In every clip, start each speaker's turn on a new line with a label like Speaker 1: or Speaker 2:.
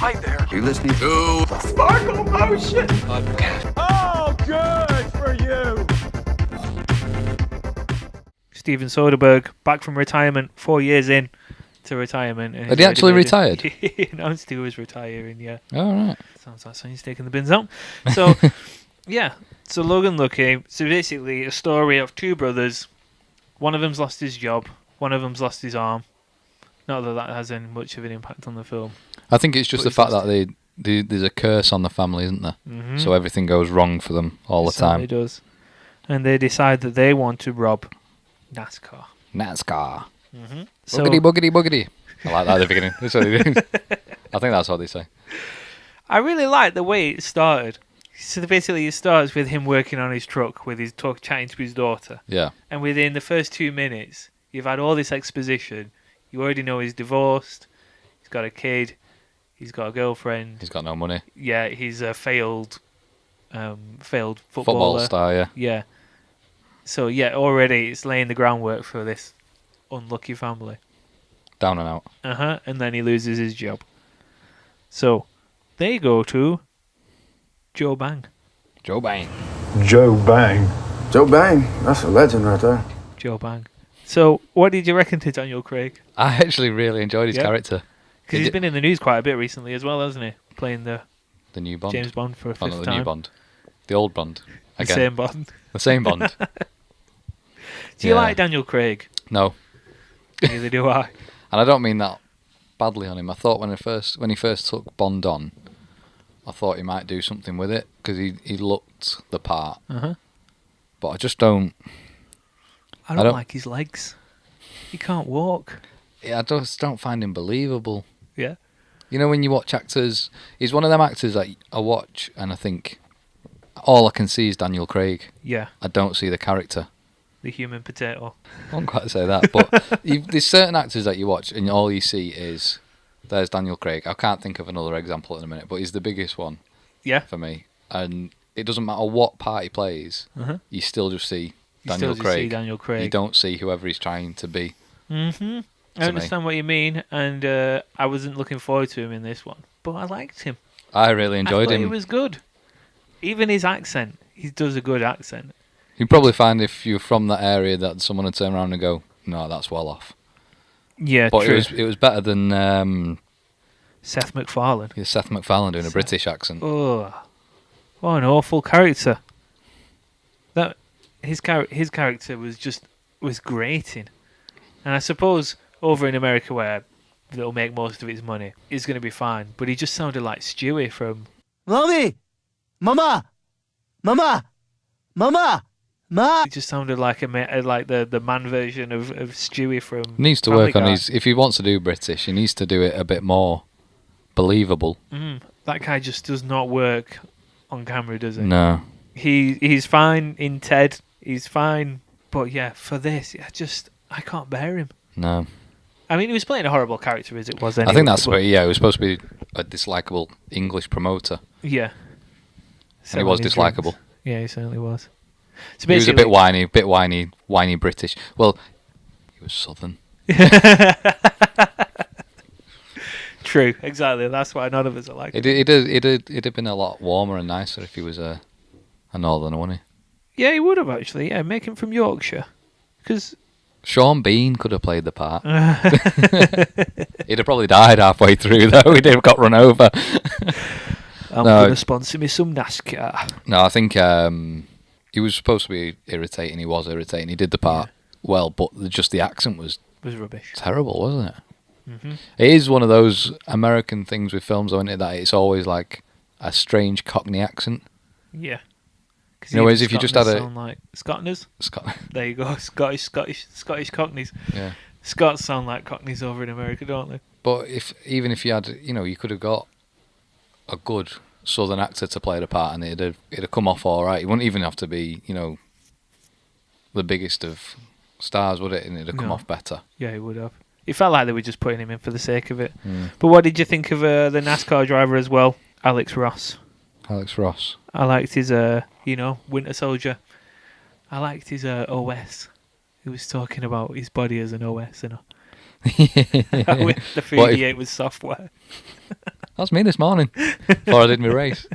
Speaker 1: Hi there.
Speaker 2: You're listening to
Speaker 1: Sparkle Motion
Speaker 2: podcast.
Speaker 1: Oh, good for you.
Speaker 3: Steven Soderbergh, back from retirement, 4 years in to retirement. And
Speaker 4: Had he actually retired?
Speaker 3: He announced he was retiring, yeah.
Speaker 4: Oh, right.
Speaker 3: Sounds like someone's taking the bins out. So, yeah. So Logan Lucky, so basically a story of two brothers. One of them's lost his job. One of them's lost his arm. Not that that has any much of an impact on the film.
Speaker 4: I think it's just the fact that there's a curse on the family, isn't there?
Speaker 3: Mm-hmm.
Speaker 4: So everything goes wrong for them all the time.
Speaker 3: It does. And they decide that they want to rob NASCAR.
Speaker 4: Mm-hmm.
Speaker 3: So,
Speaker 4: Boogity, boogity. I like that at the beginning. That's what they do. I think that's what they say.
Speaker 3: I really like the way it started. So basically it starts with him working on his truck with his chatting to his daughter.
Speaker 4: Yeah.
Speaker 3: And within the first 2 minutes, you've had all this exposition. You already know he's divorced. He's got a kid. He's got a girlfriend.
Speaker 4: He's got no money.
Speaker 3: Yeah, he's a failed footballer.
Speaker 4: Football star, yeah.
Speaker 3: Yeah. So, yeah, already it's laying the groundwork for this unlucky family.
Speaker 4: Down and out.
Speaker 3: Uh-huh. And then he loses his job. So, they go to Joe Bang.
Speaker 4: Joe Bang.
Speaker 5: Joe Bang.
Speaker 2: Joe Bang, that's a legend right there.
Speaker 3: Joe Bang. So, what did you reckon to Daniel Craig?
Speaker 4: I actually really enjoyed his character.
Speaker 3: Because he's been in the news quite a bit recently as well, hasn't he? Playing the
Speaker 4: new Bond.
Speaker 3: James Bond for a fifth
Speaker 4: the
Speaker 3: time.
Speaker 4: new Bond. The old Bond.
Speaker 3: The
Speaker 4: Again.
Speaker 3: same Bond.
Speaker 4: The same Bond.
Speaker 3: Do you like Daniel Craig?
Speaker 4: No.
Speaker 3: Neither do I.
Speaker 4: And I don't mean that badly on him. I thought when he first took Bond on, I thought he might do something with it because he looked the part.
Speaker 3: Uh-huh.
Speaker 4: But I just don't.
Speaker 3: I don't like his legs. He can't walk.
Speaker 4: Yeah, I just don't find him believable.
Speaker 3: Yeah.
Speaker 4: You know, when you watch actors, he's one of them actors that I watch and I think all I can see is Daniel Craig.
Speaker 3: Yeah.
Speaker 4: I don't see the character.
Speaker 3: The human potato.
Speaker 4: I won't quite say that, but there's certain actors that you watch and all you see is there's Daniel Craig. I can't think of another example in a minute, but he's the biggest one.
Speaker 3: Yeah.
Speaker 4: For me, and it doesn't matter what part he plays, you still just see Daniel Craig. You don't see whoever he's trying to be.
Speaker 3: Mm-hmm. I understand what you mean, and I wasn't looking forward to him in this one, but I liked him.
Speaker 4: I really enjoyed him.
Speaker 3: He was good. Even his accent, he does a good accent.
Speaker 4: You'd probably find if you're from that area that someone would turn around and go, "No, that's well off."
Speaker 3: Yeah,
Speaker 4: but
Speaker 3: true.
Speaker 4: it was better than
Speaker 3: Seth MacFarlane.
Speaker 4: Yeah, Seth MacFarlane doing a British accent.
Speaker 3: Oh, what an awful character! That his character was grating, and I suppose over in America where they'll make most of his money, he's going to be fine. But he just sounded like Stewie from
Speaker 6: Mommy, Mama, Mama, Mama.
Speaker 3: He just sounded like the man version of Stewie from.
Speaker 4: He needs to
Speaker 3: Family
Speaker 4: work on
Speaker 3: Guy.
Speaker 4: his. If he wants to do British, he needs to do it a bit more believable.
Speaker 3: That guy just does not work on camera, does he?
Speaker 4: No.
Speaker 3: He's fine in Ted. He's fine, but yeah, for this, I can't bear him.
Speaker 4: No.
Speaker 3: I mean, he was playing a horrible character as it was. Anyway,
Speaker 4: I think that's what. Yeah, he was supposed to be a dislikable English promoter.
Speaker 3: Yeah.
Speaker 4: And he was dislikable.
Speaker 3: Yeah, he certainly was. So
Speaker 4: he was a bit whiny British. Well, he was Southern.
Speaker 3: True, exactly. That's why none of us are like him.
Speaker 4: It'd have been a lot warmer and nicer if he was a northerner, wouldn't he?
Speaker 3: Yeah, he would have actually. Yeah, make him from Yorkshire, because
Speaker 4: Sean Bean could have played the part. He'd have probably died halfway through, though. He'd have got run over.
Speaker 3: I'm going to sponsor me some NASCAR.
Speaker 4: No, I think he was supposed to be irritating. He was irritating. He did the part well, but just the accent was
Speaker 3: rubbish.
Speaker 4: Terrible, wasn't it?
Speaker 3: Mm-hmm.
Speaker 4: It is one of those American things with films, isn't it, that it's always like a strange Cockney accent.
Speaker 3: Yeah.
Speaker 4: You know, whereas if you just had a
Speaker 3: sound like Scotners. There you go, Scottish Cockneys.
Speaker 4: Yeah.
Speaker 3: Scots sound like Cockneys over in America, don't they?
Speaker 4: But even if you had, you could have got a good Southern actor to play the part, and it'd have come off all right. You wouldn't even have to be, the biggest of stars, would it? And it'd have come off better.
Speaker 3: Yeah, it would have. It felt like they were just putting him in for the sake of it. But what did you think of the NASCAR driver as well, Alex Ross? I liked his, Winter Soldier. I liked his OS. He was talking about his body as an OS, the 3D8 was software.
Speaker 4: That's me this morning. Before I did my race.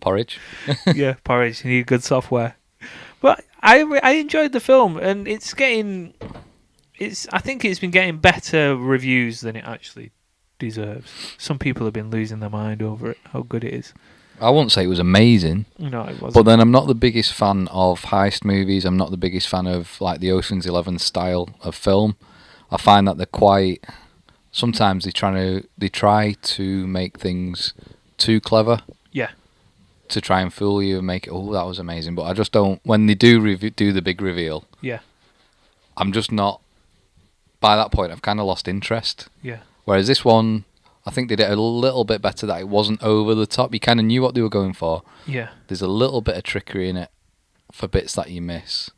Speaker 4: Porridge.
Speaker 3: Yeah, porridge. You need good software. But I enjoyed the film, and it's getting. I think it's been getting better reviews than it actually deserves. Some people have been losing their mind over it, how good it is.
Speaker 4: I won't say it was amazing.
Speaker 3: No, it wasn't.
Speaker 4: But then I'm not the biggest fan of heist movies. I'm not the biggest fan of like the Ocean's 11 style of film. I find that they're quite. Sometimes they try to make things too clever.
Speaker 3: Yeah.
Speaker 4: To try and fool you and make it, oh, that was amazing. But I just don't. When they do do the big reveal.
Speaker 3: Yeah.
Speaker 4: I'm just not. By that point, I've kind of lost interest.
Speaker 3: Yeah.
Speaker 4: Whereas this one, I think they did a little bit better. That it wasn't over the top. You kind of knew what they were going for.
Speaker 3: Yeah.
Speaker 4: There's a little bit of trickery in it for bits that you miss.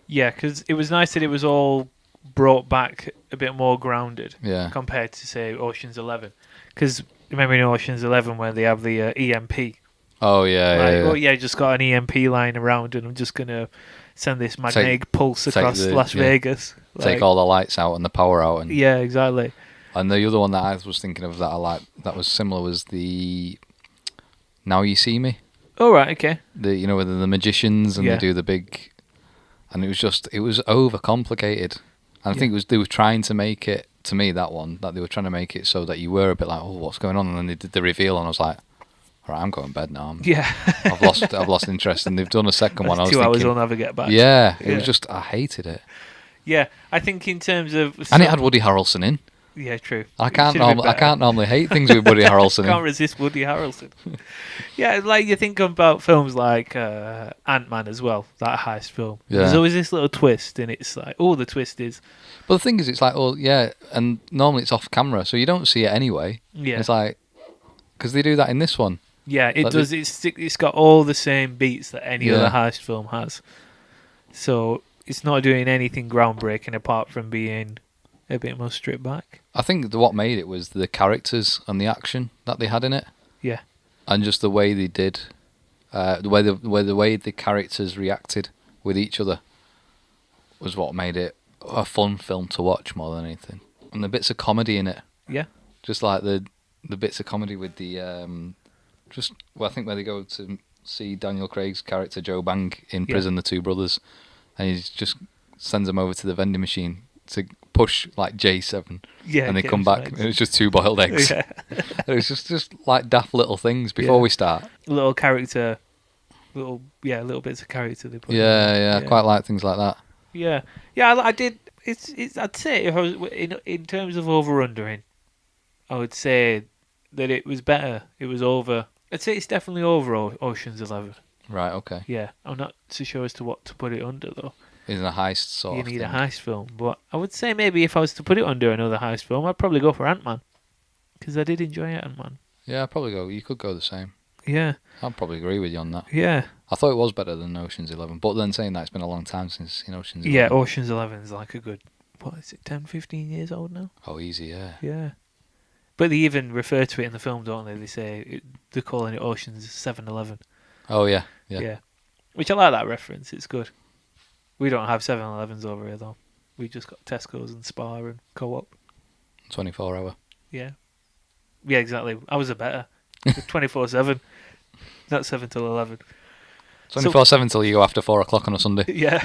Speaker 3: Yeah, because it was nice that it was all brought back a bit more grounded.
Speaker 4: Yeah.
Speaker 3: Compared to say Ocean's 11, because remember in Ocean's 11 where they have the EMP.
Speaker 4: Oh yeah,
Speaker 3: Like,
Speaker 4: yeah.
Speaker 3: oh yeah, just got an EMP lying around, and I'm just gonna send this magnetic pulse across Las Vegas.
Speaker 4: Take all the lights out and the power out, and
Speaker 3: yeah, exactly.
Speaker 4: And the other one that I was thinking of that I like that was similar was the Now You See Me.
Speaker 3: Oh right, okay.
Speaker 4: The with the magicians and they do the big, and it was over complicated. And I think they were trying to make it to me that they were trying to make it so that you were a bit like, oh, what's going on? And then they did the reveal, and I was like, all right, I'm going to bed now. I've lost interest, and they've done a second one. I was
Speaker 3: 2 hours
Speaker 4: thinking,
Speaker 3: will never get back.
Speaker 4: Yeah, it was just I hated it.
Speaker 3: Yeah, I think in terms of
Speaker 4: And it had Woody Harrelson in.
Speaker 3: Yeah, true.
Speaker 4: I can't normally hate things with Woody Harrelson.
Speaker 3: Can't resist Woody Harrelson. Yeah, like you think about films like Ant-Man as well, that heist film.
Speaker 4: Yeah.
Speaker 3: There's always this little twist, and it's like, oh, the twist is.
Speaker 4: But the thing is, it's like, oh yeah, and normally it's off camera, so you don't see it anyway.
Speaker 3: Yeah.
Speaker 4: It's like because they do that in this one.
Speaker 3: Yeah, it
Speaker 4: like
Speaker 3: does. It's got all the same beats that any other heist film has. So it's not doing anything groundbreaking apart from being a bit more stripped back.
Speaker 4: I think what made it was the characters and the action that they had in it.
Speaker 3: Yeah.
Speaker 4: And just the way they did, the way the characters reacted with each other was what made it a fun film to watch more than anything. And the bits of comedy in it.
Speaker 3: Yeah.
Speaker 4: Just like the bits of comedy with the I think where they go to see Daniel Craig's character Joe Bang in prison, the two brothers, and he just sends them over to the vending machine to push like J7, and they come back and it was just 2 boiled eggs.
Speaker 3: Yeah.
Speaker 4: It was just like daft little things before we start.
Speaker 3: Little character, little bits of character they put.
Speaker 4: Yeah, I quite like things like that.
Speaker 3: Yeah, I did. It's. I'd say if I was in terms of over-undering, I would say that it was better. It was over. I'd say it's definitely over Ocean's 11.
Speaker 4: Right. Okay.
Speaker 3: Yeah, I'm not so sure as to what to put it under though.
Speaker 4: Isn't a heist sort of thing.
Speaker 3: You need a heist film, but I would say maybe if I was to put it under another heist film, I'd probably go for Ant-Man, because I did enjoy Ant-Man.
Speaker 4: Yeah, I'd probably go. You could go the same.
Speaker 3: Yeah.
Speaker 4: I'd probably agree with you on that.
Speaker 3: Yeah.
Speaker 4: I thought it was better than Ocean's 11, but then saying that it's been a long time since Ocean's 11.
Speaker 3: Yeah, Ocean's 11 is like a good, what is it, 10, 15 years old now?
Speaker 4: Oh, easy, yeah.
Speaker 3: Yeah. But they even refer to it in the film, don't they? They say they're calling it Ocean's 7-Eleven.
Speaker 4: Oh, yeah.
Speaker 3: Which I like that reference. It's good. We don't have 7-Elevens over here, though. We just got Tesco's and Spar and Co-op.
Speaker 4: 24 hour.
Speaker 3: Yeah. Yeah, exactly. Ours are better. 24/7. Not 7 till 11.
Speaker 4: 24/7 till you go after 4 o'clock on a Sunday.
Speaker 3: Yeah.